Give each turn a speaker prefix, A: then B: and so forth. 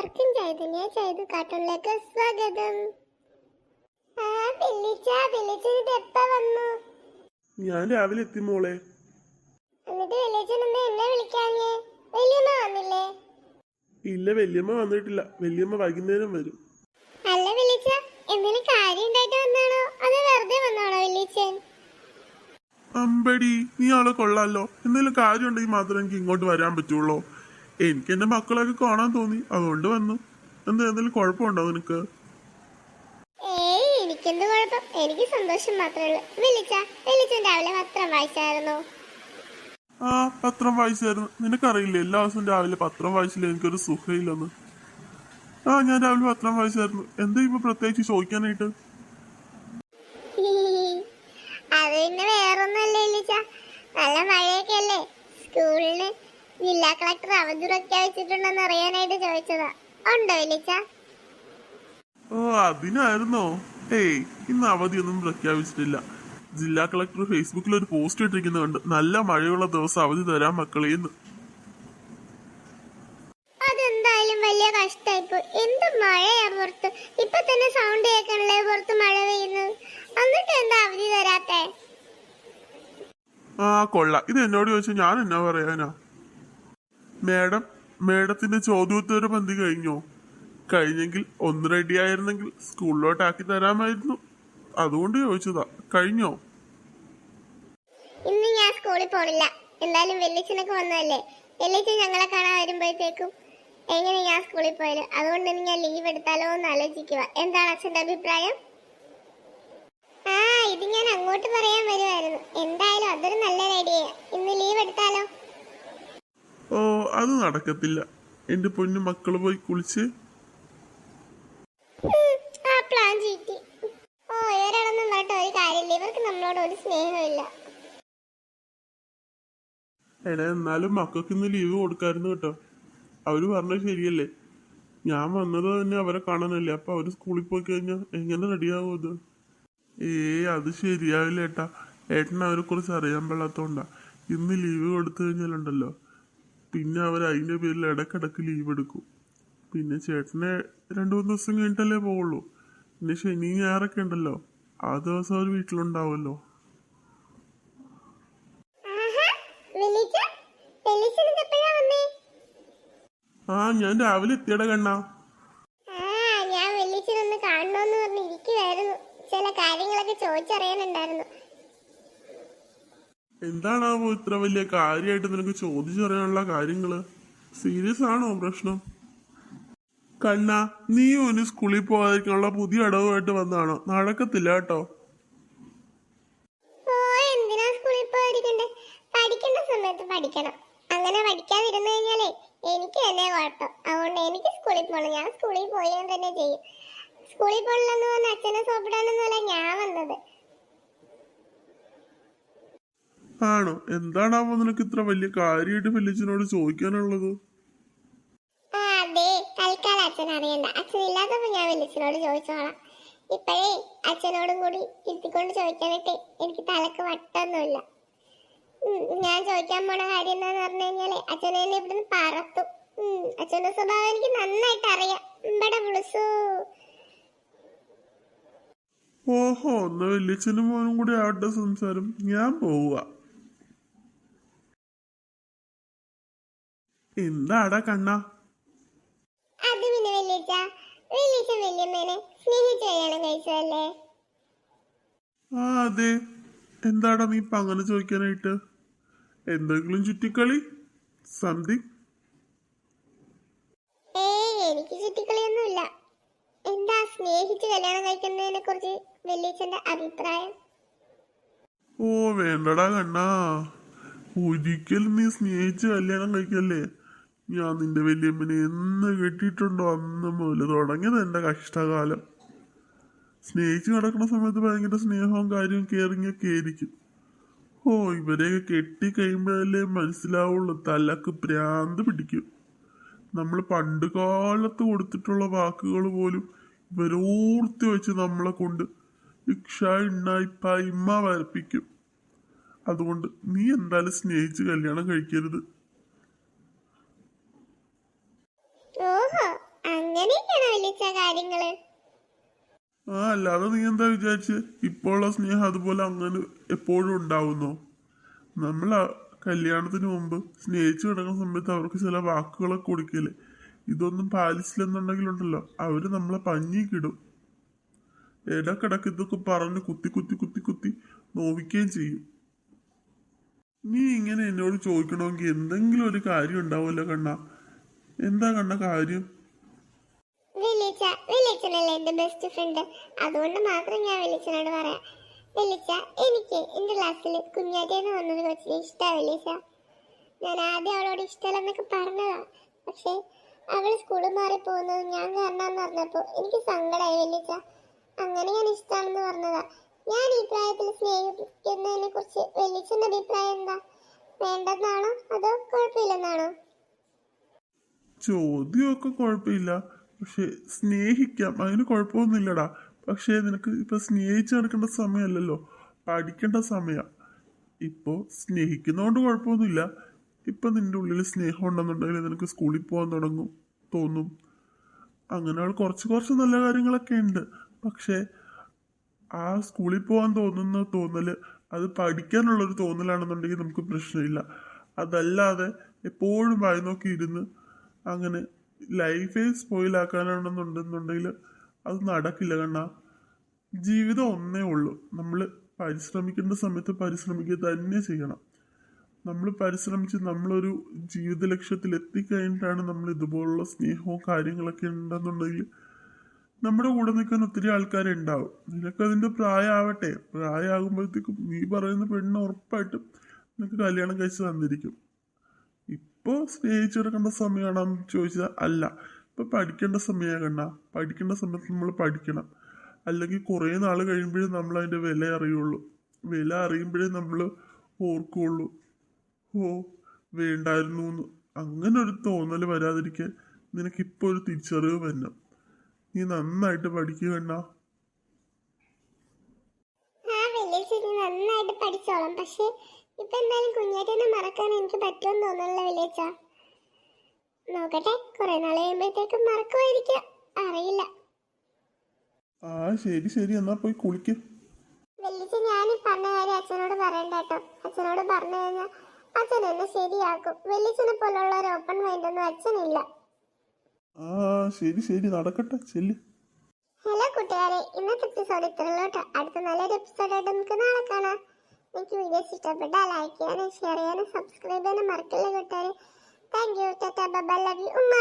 A: എല്ലാവർക്കും ചൈതന്യ ചെയ്തു കാർട്ടൂണിലേക്ക് സ്വാഗതം. എപ്പ വന്നു?
B: ഞാൻ രാവിലെ എത്തി മോളെ.
A: എന്നിട്ട് വെള്ളിച്ചൻ എന്താ എന്നെ വിളിക്കാഞ്ഞേ? വല്യമ്മ വന്നില്ലേ?
B: ഇല്ല, വല്യമ്മ വന്നിട്ടില്ല. വല്യമ്മ വൈകുന്നേരം വരും.
A: അല്ല വെള്ളിച്ച, എന്തെങ്കിലും കാര്യം ഉണ്ടായിട്ട് വന്നാണോ അതോ വെറുതെ വന്നാണോ വെള്ളിച്ചൻ?
B: അമ്പടി, നീ ആളെ കൊള്ളാലോ. എന്തെങ്കിലും കാര്യം ഉണ്ടെങ്കിൽ മാത്രമേ എനിക്ക് ഇങ്ങോട്ട് വരാൻ പറ്റുള്ളൂ. എനിക്ക് എന്റെ മക്കളൊക്കെ കാണാൻ തോന്നി, അതുകൊണ്ട് വന്നു. എന്തെങ്കിലും കുഴപ്പമുണ്ടോ നിനക്ക്?
A: ഏയ്, എനിക്കെന്ത് കുഴപ്പം? എനിക്ക് സന്തോഷം മാത്രമേ ഉള്ളൂ. വെള്ളിച്ചൻ രാവിലെ പത്രം വായിച്ചായിരുന്നോ?
B: ആ, പത്രം വായിച്ചായിരുന്നു. നിനക്കറിയില്ലേ, എല്ലാ ദിവസവും രാവിലെ പത്രം വായിച്ചില്ല എനിക്കൊരു സുഖമില്ലെന്ന്. ഞാൻ രാവിലെ പത്രം വായിച്ചായിരുന്നു. എന്താ ഇപ്പൊ പ്രത്യേകിച്ച് ചോദിക്കാനായിട്ട്?
A: അത് പിന്നെ വേറൊന്നുമല്ല വെള്ളിച്ച, നല്ല മഴയൊക്കെ അല്ലേ. സ്കൂളിന് ജില്ലാ കളക്ടർ അവധി പ്രഖ്യാപിച്ചിട്ടുണ്ടെന്ന് അറിയാനായിട്ട് ചോദിച്ചതാ. ഉണ്ടോ വെള്ളിച്ച?
B: ഓ, അതിനായിരുന്നോ? ഏയ്, ഇന്ന് അവധിയൊന്നും പ്രഖ്യാപിച്ചിട്ടില്ല. ജില്ലാ കളക്ടർ ഫേസ്ബുക്കിൽ ഒരു പോസ്റ്റ് ഇട്ടിരിക്കുന്നുണ്ട്, നല്ല മഴയുള്ള ദിവസം അവധി തരാൻ മക്കളേന്ന്.
A: അതെന്തായാലും വലിയ കഷ്ടായിപ്പോ. എന്ത് മഴയാ പുറത്ത്. ഇപ്പൊ തന്നെ സൗണ്ട് കേൾക്കണല്ലേ പുറത്ത് മഴ പെയ്യുന്നത്. എന്നിട്ട് എന്താ അവധി തരാത്തെ?
B: കൊള്ളാം. ഇത് എന്നോട് ചോദിച്ചാൽ ഞാൻ എന്നാ പറയാനാ? മേഡത്തിന്റെ ചോദ്യോത്തര പന്തി കഴിഞ്ഞോ? കഴിഞ്ഞെങ്കിൽ ഒന്ന് റെഡി ആയിരുന്നെങ്കിൽ സ്കൂളിലോട്ടാക്കി തരാമായിരുന്നു. അതുകൊണ്ട് ചോദിച്ചതാ. കഴിഞ്ഞോ?
A: ഇന്ന് ഞാൻ സ്കൂളിൽ പോണില്ല. എന്തായാലും വെള്ളിച്ചനൊക്കെ വന്നതല്ലേ. വെള്ളിച്ചൻ ഞങ്ങളെ കാണാൻ വരുമ്പോഴത്തേക്കും എങ്ങനെ ഞാൻ സ്കൂളിൽ പോയാലും. അതുകൊണ്ട് ഞാൻ ലീവ് എടുത്താലോ എന്ന് ആലോചിക്കുക. എന്താണ് അച്ഛന്റെ അഭിപ്രായം? ഇത് ഞാൻ അങ്ങോട്ട് പറയാൻ വരുമായിരുന്നു. എന്തായാലും അതൊരു നല്ല ഐഡിയ. ഇന്ന് ലീവ് എടുത്താലോ?
B: ഓ, അത് നടക്കത്തില്ല. എന്റെ പൊന്നു മക്കള് പോയി കുളിച്ച്.
A: ആ പ്ലാൻ ചീറ്റി. ഇവരോടൊന്നും കേട്ടോ ഒരു കാര്യമില്ല. ഇവർക്ക് നമ്മളോട് ഒരു സ്നേഹമില്ല.
B: എന്നാലും മക്കൾക്ക് ഇന്ന് ലീവ് കൊടുക്കായിരുന്നു കേട്ടോ. അവര് പറഞ്ഞത് ശരിയല്ലേ. ഞാൻ വന്നത് തന്നെ അവരെ കാണാനല്ലേ. അപ്പൊ അവര് സ്കൂളിൽ പോയി കഴിഞ്ഞാൽ എങ്ങനെ റെഡിയാവും അത്? അത് ശരിയാവില്ല ഏട്ടാ. ഏട്ടന് അവരെ കുറിച്ച് അറിയാൻ പാടില്ലാത്തോണ്ടാ. ഇന്ന് ലീവ് കൊടുത്തു കഴിഞ്ഞാലുണ്ടല്ലോ, പിന്നെ അവർ അതിന്റെ പേരിൽ ഇടക്കിടക്ക് ലീവ് എടുക്കും. പിന്നെ ചേട്ടനെ 2-3 ദിവസം കഴിഞ്ഞിട്ടല്ലേ പോവുള്ളൂ. പിന്നെ ശനി ഞായറൊക്കെ ഉണ്ടല്ലോ, ആ ദിവസം അവർ വീട്ടിലുണ്ടാവുമല്ലോ. ഞാൻ രാവിലെ എത്തിയട കണ്ണാ.
A: ഞാൻ വെള്ളിച്ചനൊന്ന് കാണണോന്ന് പറഞ്ഞ് ഇരിക്കുവായിരുന്നു. ചില കാര്യങ്ങളൊക്കെ ചോദിച്ചറിയാനുണ്ടായിരുന്നു.
B: എന്താണാവോ ഇത്ര വലിയ കാര്യമായിട്ട് നിനക്ക് ചോദിച്ചറിയാനുള്ള കാര്യങ്ങള്? സീരിയസ് ആണോ പ്രശ്നം? കണ്ണാ, നീ ഒന്ന് സ്കൂളിൽ പോകാതിരിക്കാനുള്ള പുതിയ അടവുമായിട്ട് വന്നാണോ? നടക്കത്തില്ല കേട്ടോ.
A: എന്തിനാ സ്കൂളിൽ പോയിരിക്കണ്ടേ? പഠിക്കേണ്ട സമയത്ത് പഠിക്കണം. അങ്ങനെ പഠിക്കാതിരുന്നു കഴിഞ്ഞാലേ എനിക്ക് തന്നെ കുഴപ്പം. അതുകൊണ്ട് എനിക്ക് സ്കൂളിൽ പോകണം. ഞാൻ സ്കൂളിൽ പോയാൽ തന്നെ ചെയ്യും. സ്കൂളിൽ പോകണമെന്ന് പറഞ്ഞ അച്ഛനെ സോപ്പിടാനൊന്നുമല്ല ഞാൻ വന്നത്.
B: ആണോ? എന്താണാവോ നിനക്ക് ഇത്ര വലിയ കാര്യമായിട്ട് വെല്ലിച്ചനോട് ചോദിക്കാനുള്ളത്?
A: അതെ, തൽക്കാലം അച്ഛൻ അറിയണ്ട. അച്ഛൻ ഇല്ലാത്തപ്പോ ഞാൻ വെല്ലിച്ചനോട് ചോദിച്ചോളാം. ഇപ്പോഴേ അച്ഛനോടും കൂടി ഇരുത്തിക്കൊണ്ട് ചോദിക്കാനായിട്ട് എനിക്ക് തലക്ക് വട്ടൊന്നുമില്ല. ഞാൻ ചോദിക്കാൻ പോണ കാര്യം എന്താന്ന് പറഞ്ഞു കഴിഞ്ഞാല് അച്ഛനെ തന്നെ ഇവിടുന്ന് പറത്തും. അച്ഛന്റെ സ്വഭാവം എനിക്ക് നന്നായിട്ട് അറിയാം. ഇവിടെ വിളിച്ചു.
B: ഓഹോ, ഒന്ന് വെല്ലിച്ചനും മോനും കൂടി ആവട്ടെ സംസാരം. ഞാൻ പോവുക. എന്താടാ കണ്ണാ?
A: അത് പിന്നെ വെല്ലിച്ചൻ വല്യമ്മേനെ സ്നേഹിച്ച് കല്യാണം കഴിച്ചതല്ലേ?
B: അതെ. എന്താടാ നീ ഇപ്പൊ അങ്ങനെ ചോദിക്കാനായിട്ട്? എന്തെങ്കിലും ചുറ്റിക്കളി സംതിങ്?
A: എനിക്ക് ചുറ്റിക്കളിയൊന്നുമില്ല. എന്താ സ്നേഹിച്ച് കല്യാണം കഴിക്കുന്നതിനെ കുറിച്ച് വെല്ലിച്ചന്റെ അഭിപ്രായം?
B: വേണ്ടടാ കണ്ണാ, ഒരിക്കലും നീ സ്നേഹിച്ച് കല്യാണം കഴിക്കല്ലേ. ഞാൻ നിന്റെ വല്യമ്മനെ എന്ന് കെട്ടിയിട്ടുണ്ടോ അന്ന് മുതൽ തുടങ്ങിയത് എന്റെ കഷ്ടകാലം. സ്നേഹിച്ച് നടക്കുന്ന സമയത്ത് ഭയങ്കര സ്നേഹവും കാര്യവും കെയറിങ് ഒക്കെ ആയിരിക്കും. ഇവരെയൊക്കെ കെട്ടി കഴിയുമ്പോഴല്ലേ മനസ്സിലാവുള്ളൂ, തലക്ക് ഭ്രാന്ത് പിടിക്കും. നമ്മൾ പണ്ട് കാലത്ത് കൊടുത്തിട്ടുള്ള വാക്കുകൾ പോലും ഇവരോർത്തി വെച്ച് നമ്മളെ കൊണ്ട് ഇക്ഷ ഇണ്ണായിപ്പ ഇമ്മ വരപ്പിക്കും. അതുകൊണ്ട് നീ എന്തായാലും സ്നേഹിച്ച് കല്യാണം കഴിക്കരുത്.
A: അങ്ങനെയൊക്കെയാണോ വലിച്ച കാര്യങ്ങള്?
B: ആ അല്ലാതെ നീ എന്താ വിചാരിച്ച് ഇപ്പോൾ ഉള്ള സ്നേഹം അതുപോലെ അങ്ങനെ എപ്പോഴും ഉണ്ടാവുന്നോ? നമ്മൾ കല്യാണത്തിന് മുമ്പ് സ്നേഹിച്ചു കിടക്കുന്ന സമയത്ത് അവർക്ക് ചില വാക്കുകളൊക്കെ കൊടുക്കില്ലേ? ഇതൊന്നും പാലിച്ചില്ലെന്നുണ്ടെങ്കിലുണ്ടല്ലോ അവര് നമ്മളെ പഞ്ഞിക്കിടും. ഇടക്കിടക്ക് ഇതൊക്കെ പറഞ്ഞ് കുത്തി കുത്തി കുത്തി കുത്തി നോവിക്കുകയും ചെയ്യും. നീ ഇങ്ങനെ എന്നോട് ചോദിക്കണമെങ്കിൽ എന്തെങ്കിലും ഒരു കാര്യം ഉണ്ടാവുമല്ലോ കണ്ണ. എന്താ കണ്ണ കാര്യം?
A: വെല്ലിച്ചനല്ലേ എന്റെ ബെസ്റ്റ് ഫ്രണ്ട്, അതുകൊണ്ട് മാത്രം ഞാൻ വെല്ലിച്ചനോട് പറയാം. വെല്ലിച്ച, എനിക്ക് എന്റെ ക്ലാസ്സിൽ കുഞ്ഞാറ്റേന്ന് പറഞ്ഞൊരു കൊച്ചിനെ ഇഷ്ടാ വെല്ലിച്ച. ഞാൻ ആദ്യം അവളോട് ഇഷ്ടമല്ലെന്നൊക്കെ പറഞ്ഞതാ. പക്ഷെ അവള് സ്കൂളിൽ മാറി പോകുന്നത് ഞാൻ കാരണമെന്ന് പറഞ്ഞപ്പോ എനിക്ക് സങ്കടമായി വെല്ലിച്ച. അങ്ങനെ ഞാൻ ഇഷ്ടമാണെന്ന് പറഞ്ഞതാ. ഞാൻ ഈ പ്രായത്തിൽ സ്നേഹിക്കുന്നതിനെ കുറിച്ച് വെല്ലിച്ചന്റെ അഭിപ്രായം എന്താ? വേണ്ടെന്നാണോ അതോ കുഴപ്പമില്ലെന്നാണോ?
B: ചോദ്യമൊക്കെ കുഴപ്പമില്ല, പക്ഷെ സ്നേഹിക്കാം, അതിന് കുഴപ്പമൊന്നുമില്ലടാ. പക്ഷേ നിനക്ക് ഇപ്പൊ സ്നേഹിച്ച് നടക്കേണ്ട സമയമല്ലല്ലോ, പഠിക്കേണ്ട സമയം. ഇപ്പോ സ്നേഹിക്കുന്നതുകൊണ്ട് കുഴപ്പമൊന്നുമില്ല. ഇപ്പൊ നിന്റെ ഉള്ളിൽ സ്നേഹം ഉണ്ടെന്നുണ്ടെങ്കിൽ നിനക്ക് സ്കൂളിൽ പോകാൻ തോന്നും. അങ്ങനെയുള്ള കുറച്ച് കുറച്ച് നല്ല കാര്യങ്ങളൊക്കെ ഉണ്ട്. പക്ഷേ ആ സ്കൂളിൽ പോകാൻ തോന്നുന്ന തോന്നല് അത് പഠിക്കാനുള്ളൊരു തോന്നലാണെന്നുണ്ടെങ്കിൽ നമുക്ക് പ്രശ്നമില്ല. അതല്ലാതെ എപ്പോഴും വായി നോക്കി ഇരുന്ന് അങ്ങനെ ലൈഫേ സ്പോയിലാക്കാനാണെന്നുണ്ടെന്നുണ്ടെങ്കിൽ അത് നടക്കില്ല കണ്ണാ. ജീവിതം ഒന്നേ ഉള്ളൂ. നമ്മൾ പരിശ്രമിക്കേണ്ട സമയത്ത് പരിശ്രമിക്കുക തന്നെ ചെയ്യണം. നമ്മൾ പരിശ്രമിച്ച് നമ്മളൊരു ജീവിത ലക്ഷ്യത്തിൽ എത്തിക്കഴിഞ്ഞിട്ടാണ് നമ്മൾ ഇതുപോലുള്ള സ്നേഹവും കാര്യങ്ങളൊക്കെ ഉണ്ടെന്നുണ്ടെങ്കിൽ നമ്മുടെ കൂടെ നിൽക്കാൻ ഒത്തിരി ആൾക്കാരുണ്ടാവും. നിനക്കതിൻ്റെ പ്രായമാവട്ടെ. പ്രായമാകുമ്പോഴത്തേക്കും നീ പറയുന്ന പെണ്ണ് ഉറപ്പായിട്ടും നിനക്ക് കല്യാണം കഴിച്ച് തന്നിരിക്കും. ഇപ്പോൾ സ്നേഹിച്ചെടുക്കേണ്ട സമയമാണെന്ന് ചോദിച്ചാൽ അല്ല. ഇപ്പൊ പഠിക്കേണ്ട സമയമാണ് കണ്ണ. പഠിക്കേണ്ട സമയത്ത് നമ്മൾ പഠിക്കണം. അല്ലെങ്കിൽ കുറേ നാൾ കഴിയുമ്പോഴേ നമ്മൾ അതിൻ്റെ വില അറിയുള്ളൂ. വില അറിയുമ്പോഴേ നമ്മൾ ഓർക്കുള്ളൂ, ഓ വേണ്ടായിരുന്നു എന്ന്. അങ്ങനെ ഒരു തോന്നൽ വരാതിരിക്കാൻ നിനക്കിപ്പോൾ ഒരു തിരിച്ചറിവ് വരണം. നീ നന്നായിട്ട് പഠിക്കുക കണ്ണ.
A: നന്നായിട്ട് പഠിച്ചോളാം. പക്ഷെ ഇപ്പൊ എന്തായാലും കുഞ്ഞേട്ടനെ മറക്കാൻ എനിക്ക് പറ്റുമെന്ന് തോന്നുന്നില്ല വെല്ലിച്ച. നോക്കട്ടെ, കുറെ നാൾ കഴിയുമ്പോഴത്തേക്കും മറക്കുമായിരിക്കാം, അറിയില്ല.
B: ആ ശരി ശരി, എന്നാ പോയി കുളിക്കും.
A: വെല്ലിച്ച, ഞാൻ പറഞ്ഞ കാര്യം അച്ഛനോട് പറയണ്ട കേട്ടോ. അച്ഛനോട് പറഞ്ഞു കഴിഞ്ഞാൽ അച്ഛൻ എന്നെ ശരിയാക്കും. വെല്ലിച്ചനെ പോലുള്ള ഒരു ഓപ്പൺ മൈൻഡ് ഒന്നും അച്ഛനില്ല.
B: ആ ശരി ശരി, നടക്കട്ടെ, ചെല്ല്.
A: ഹലോ കൂട്ടുകാരെ, ഇന്നത്തെ എപ്പിസോഡ് ഇത്രയുള്ളൂ. അടുത്ത നല്ലൊരു എപ്പിസോഡായിട്ട് നമുക്ക് നാളെ കാണാം. എനിക്ക് വീഡിയോസ് ഇഷ്ടപ്പെട്ടാൽ ലൈക്ക് ചെയ്യാനും ഷെയർ ചെയ്യാനും സബ്സ്ക്രൈബ് ചെയ്യാനും മറക്കില്ല കൂട്ടുകാരെ. Thank you. Tata bye bye, love you ഉമ്മ.